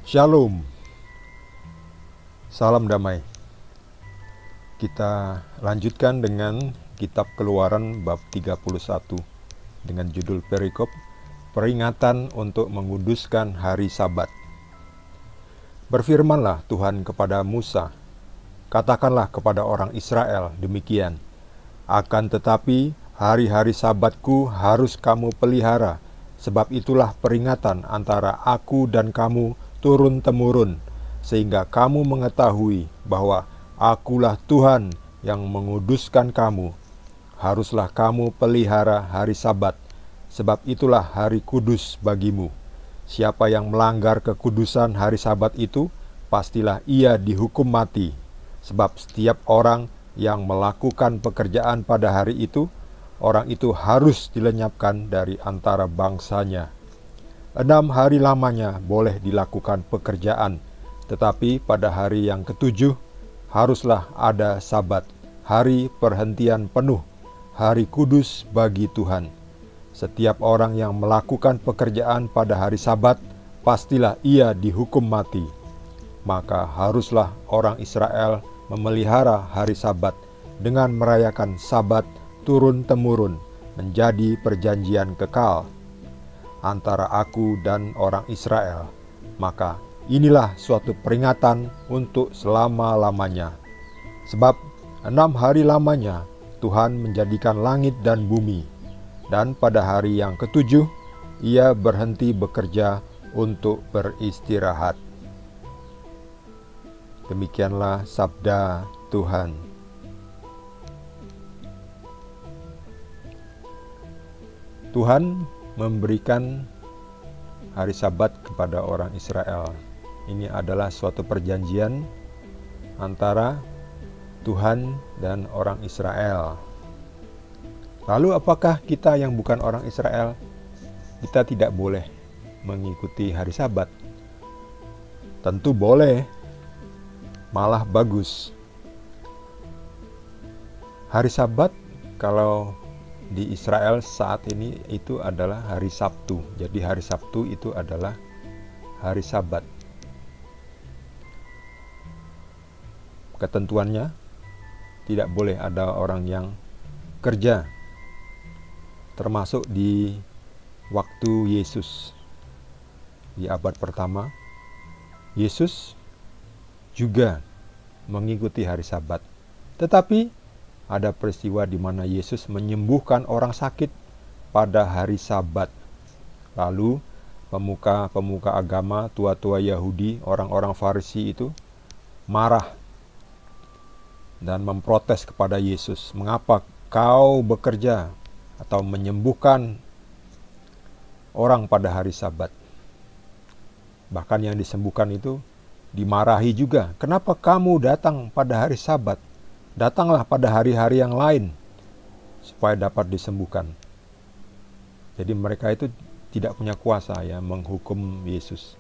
Shalom, salam damai. Kita lanjutkan dengan kitab Keluaran bab 31 dengan judul perikop peringatan untuk menguduskan hari Sabat. Berfirmanlah Tuhan kepada Musa, katakanlah kepada orang Israel demikian, akan tetapi hari-hari Sabatku harus kamu pelihara, sebab itulah peringatan antara aku dan kamu turun-temurun, sehingga kamu mengetahui bahwa akulah Tuhan yang menguduskan kamu. Haruslah kamu pelihara hari Sabat, sebab itulah hari kudus bagimu. Siapa yang melanggar kekudusan hari Sabat itu, pastilah ia dihukum mati. Sebab setiap orang yang melakukan pekerjaan pada hari itu, orang itu harus dilenyapkan dari antara bangsanya. 6 hari lamanya boleh dilakukan pekerjaan, tetapi pada hari yang ke-7 haruslah ada Sabat, hari perhentian penuh, hari kudus bagi Tuhan. Setiap orang yang melakukan pekerjaan pada hari Sabat, pastilah ia dihukum mati. Maka haruslah orang Israel memelihara hari Sabat dengan merayakan Sabat turun-temurun menjadi perjanjian kekal antara aku dan orang Israel. Maka inilah suatu peringatan untuk selama-lamanya. Sebab 6 hari lamanya Tuhan menjadikan langit dan bumi, dan pada hari yang ke-7 ia berhenti bekerja untuk beristirahat. Demikianlah sabda Tuhan. Tuhan memberikan hari Sabat kepada orang Israel. Ini adalah suatu perjanjian antara Tuhan dan orang Israel. Lalu apakah kita yang bukan orang Israel, kita tidak boleh mengikuti hari Sabat? Tentu boleh, malah bagus. Hari Sabat kalau di Israel saat ini itu adalah hari Sabtu. Jadi hari Sabtu itu adalah hari Sabat. Ketentuannya tidak boleh ada orang yang kerja, termasuk di waktu Yesus di abad pertama. Yesus juga mengikuti hari Sabat. Tetapi ada peristiwa di mana Yesus menyembuhkan orang sakit pada hari Sabat. Lalu pemuka-pemuka agama, tua-tua Yahudi, orang-orang Farisi itu marah dan memprotes kepada Yesus. Mengapa kau bekerja atau menyembuhkan orang pada hari Sabat? Bahkan yang disembuhkan itu dimarahi juga. Kenapa kamu datang pada hari Sabat? Datanglah pada hari-hari yang lain supaya dapat disembuhkan. Jadi mereka itu tidak punya kuasa ya menghukum Yesus.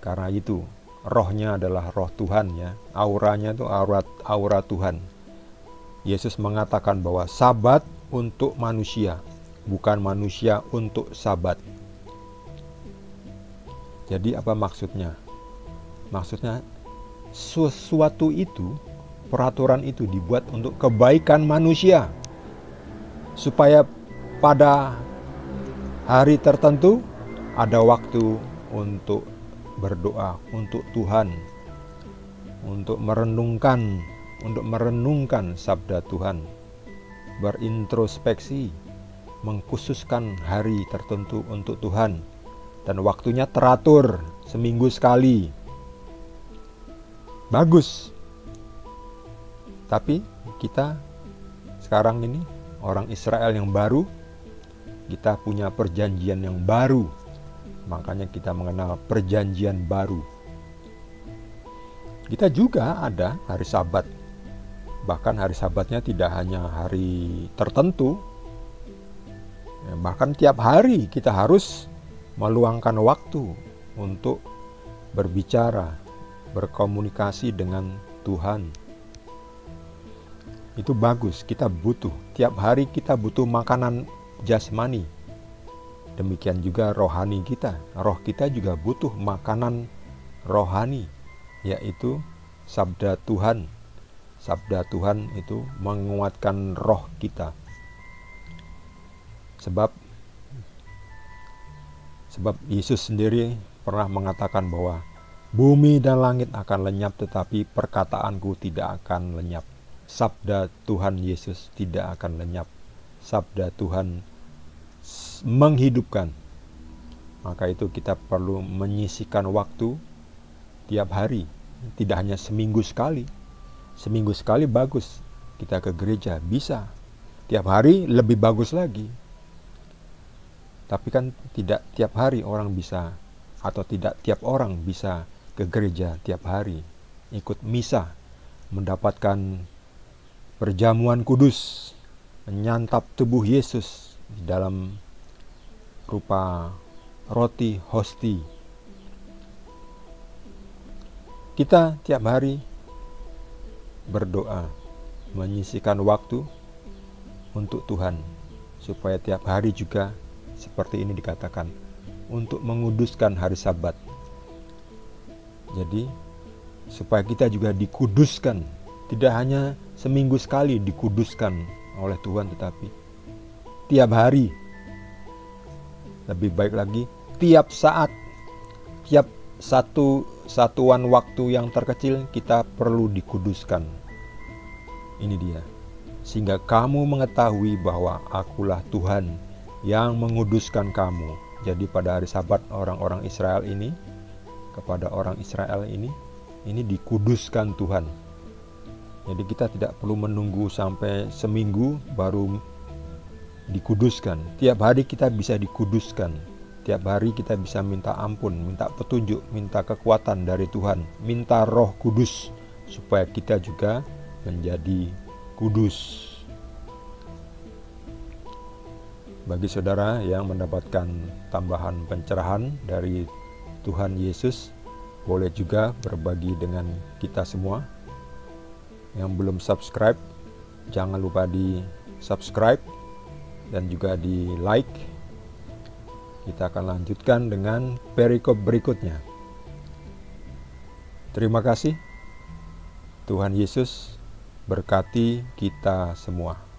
Karena itu rohnya adalah roh Tuhan ya. Auranya itu aura Tuhan. Yesus mengatakan bahwa Sabat untuk manusia, bukan manusia untuk Sabat. Jadi apa maksudnya? Maksudnya sesuatu itu, peraturan itu dibuat untuk kebaikan manusia, supaya pada hari tertentu ada waktu untuk berdoa untuk Tuhan, untuk merenungkan sabda Tuhan, berintrospeksi, mengkhususkan hari tertentu untuk Tuhan, dan waktunya teratur seminggu sekali. Bagus. Tapi kita sekarang ini orang Israel yang baru, kita punya perjanjian yang baru. Makanya kita mengenal perjanjian baru. Kita juga ada hari Sabat. Bahkan hari Sabatnya tidak hanya hari tertentu. Bahkan tiap hari kita harus meluangkan waktu untuk berbicara, berkomunikasi dengan Tuhan. Itu bagus, kita butuh. Tiap hari kita butuh makanan jasmani. Demikian juga rohani kita. Roh kita juga butuh makanan rohani, yaitu sabda Tuhan. Sabda Tuhan itu menguatkan roh kita. Sebab Yesus sendiri pernah mengatakan bahwa bumi dan langit akan lenyap, tetapi perkataanku tidak akan lenyap. Sabda Tuhan Yesus tidak akan lenyap. Sabda Tuhan menghidupkan. Maka itu kita perlu menyisihkan waktu tiap hari, tidak hanya seminggu sekali. Seminggu sekali bagus, kita ke gereja bisa. Tiap hari lebih bagus lagi. Tapi kan tidak tiap hari orang bisa, atau tidak tiap orang bisa ke gereja tiap hari, ikut misa, mendapatkan perjamuan kudus, menyantap tubuh Yesus di dalam rupa roti hosti. Kita tiap hari berdoa, menyisihkan waktu untuk Tuhan, supaya tiap hari juga seperti ini dikatakan, untuk menguduskan hari Sabat. Jadi supaya kita juga dikuduskan, tidak hanya seminggu sekali dikuduskan oleh Tuhan, tetapi tiap hari. Lebih baik lagi tiap saat, tiap satuan waktu yang terkecil kita perlu dikuduskan. Ini dia, sehingga kamu mengetahui bahwa akulah Tuhan yang menguduskan kamu. Jadi pada hari Sabat orang-orang Israel ini, kepada orang Israel ini dikuduskan Tuhan. Jadi kita tidak perlu menunggu sampai seminggu baru dikuduskan. Tiap hari kita bisa dikuduskan. Tiap hari kita bisa minta ampun, minta petunjuk, minta kekuatan dari Tuhan, minta Roh Kudus supaya kita juga menjadi kudus. Bagi saudara yang mendapatkan tambahan pencerahan dari Tuhan Yesus, boleh juga berbagi dengan kita semua. Yang belum subscribe, jangan lupa di subscribe dan juga di like. Kita akan lanjutkan dengan perikop berikutnya. Terima kasih. Tuhan Yesus berkati kita semua.